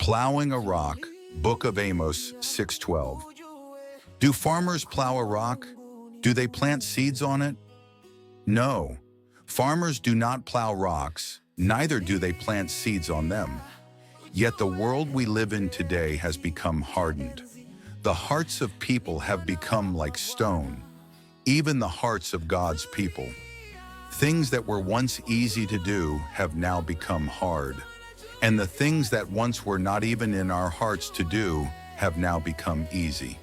Plowing a rock, Book of Amos 6:12. Do farmers plow a rock? Do they plant seeds on it? No. Farmers do not plow rocks, neither do they plant seeds on them. Yet the world we live in today has become hardened. The hearts of people have become like stone, even the hearts of God's people. Things that were once easy to do have now become hard. And the things that once were not even in our hearts to do have now become easy.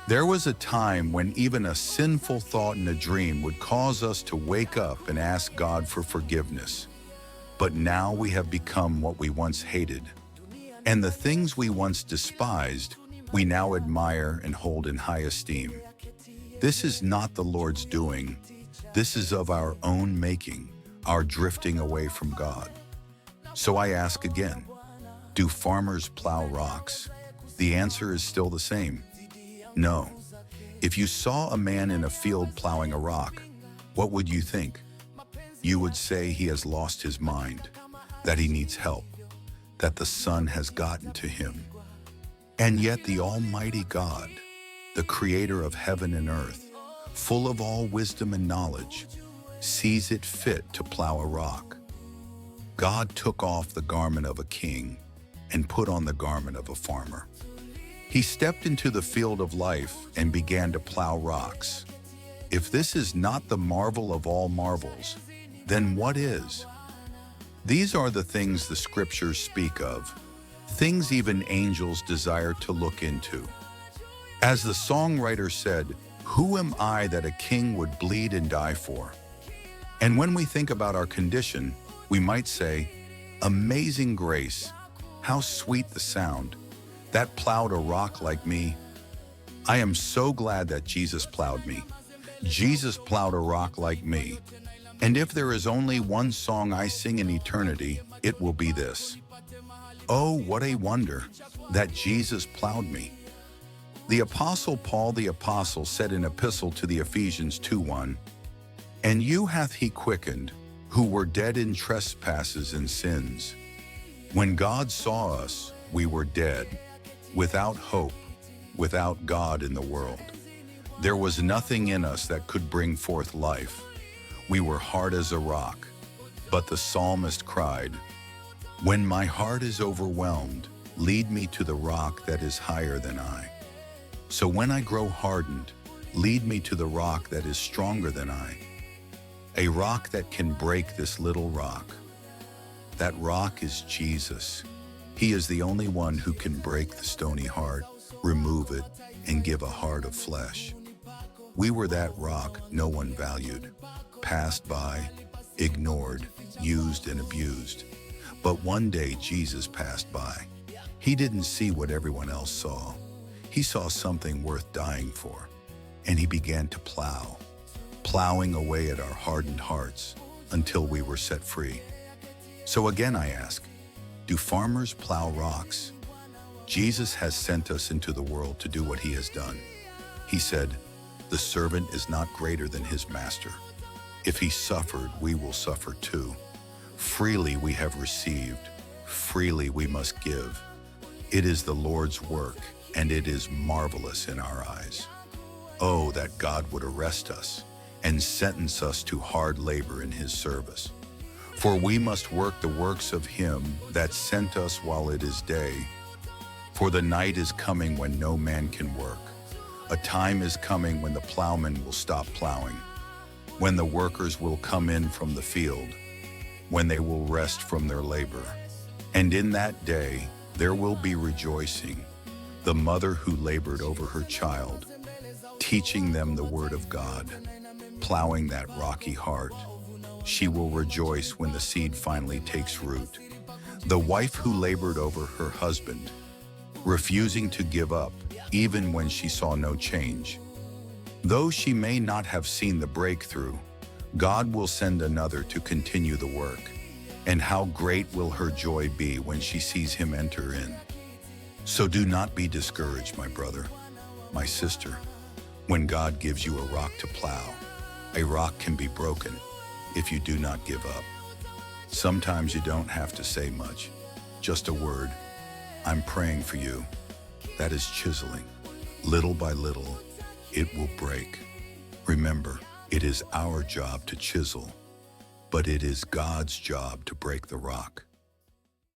There was a time when even a sinful thought in a dream would cause us to wake up and ask God for forgiveness. But now we have become what we once hated. And the things we once despised, we now admire and hold in high esteem. This is not the Lord's doing. This is of our own making, our drifting away from God. So I ask again, do farmers plow rocks? The answer is still the same. No. If you saw a man in a field plowing a rock, what would you think? You would say he has lost his mind, that he needs help, that the sun has gotten to him. And yet the Almighty God, the creator of heaven and earth, full of all wisdom and knowledge, sees it fit to plow a rock. God took off the garment of a king and put on the garment of a farmer. He stepped into the field of life and began to plow rocks. If this is not the marvel of all marvels, then what is? These are the things the scriptures speak of, things even angels desire to look into. As the songwriter said, "Who am I that a king would bleed and die for?" And when we think about our condition, we might say, "Amazing grace, how sweet the sound that plowed a rock like me." I am so glad that Jesus plowed me. Jesus plowed a rock like me. And if there is only one song I sing in eternity, it will be this. Oh, what a wonder that Jesus plowed me. The Apostle Paul the Apostle said in Epistle to the Ephesians 2:1, "And you hath he quickened, who were dead in trespasses and sins. When God saw us, we were dead, without hope, without God in the world. There was nothing in us that could bring forth life. We were hard as a rock." But the psalmist cried, "When my heart is overwhelmed, lead me to the rock that is higher than I. So when I grow hardened, lead me to the rock that is stronger than I. A rock that can break this little rock." That rock is Jesus. He is the only one who can break the stony heart, remove it, and give a heart of flesh. We were that rock no one valued, passed by, ignored, used, and abused. But one day Jesus passed by. He didn't see what everyone else saw. He saw something worth dying for, and he began to plow, plowing away at our hardened hearts until we were set free. So again I ask, do farmers plow rocks? Jesus has sent us into the world to do what he has done. He said, "The servant is not greater than his master. If he suffered, we will suffer too. Freely we have received, freely we must give. It is the Lord's work, and it is marvelous in our eyes." Oh, that God would arrest us and sentence us to hard labor in his service. For we must work the works of him that sent us while it is day. For the night is coming when no man can work. A time is coming when the plowman will stop plowing, when the workers will come in from the field, when they will rest from their labor. And in that day there will be rejoicing, the mother who labored over her child, teaching them the word of God, plowing that rocky heart. She will rejoice when the seed finally takes root. The wife who labored over her husband, refusing to give up even when she saw no change. Though she may not have seen the breakthrough, God will send another to continue the work. And how great will her joy be when she sees him enter in. So do not be discouraged, my brother, my sister. When God gives you a rock to plow, a rock can be broken if you do not give up. Sometimes you don't have to say much, just a word, I'm praying for you. That is chiseling. Little by little, it will break. Remember, it is our job to chisel, but it is God's job to break the rock.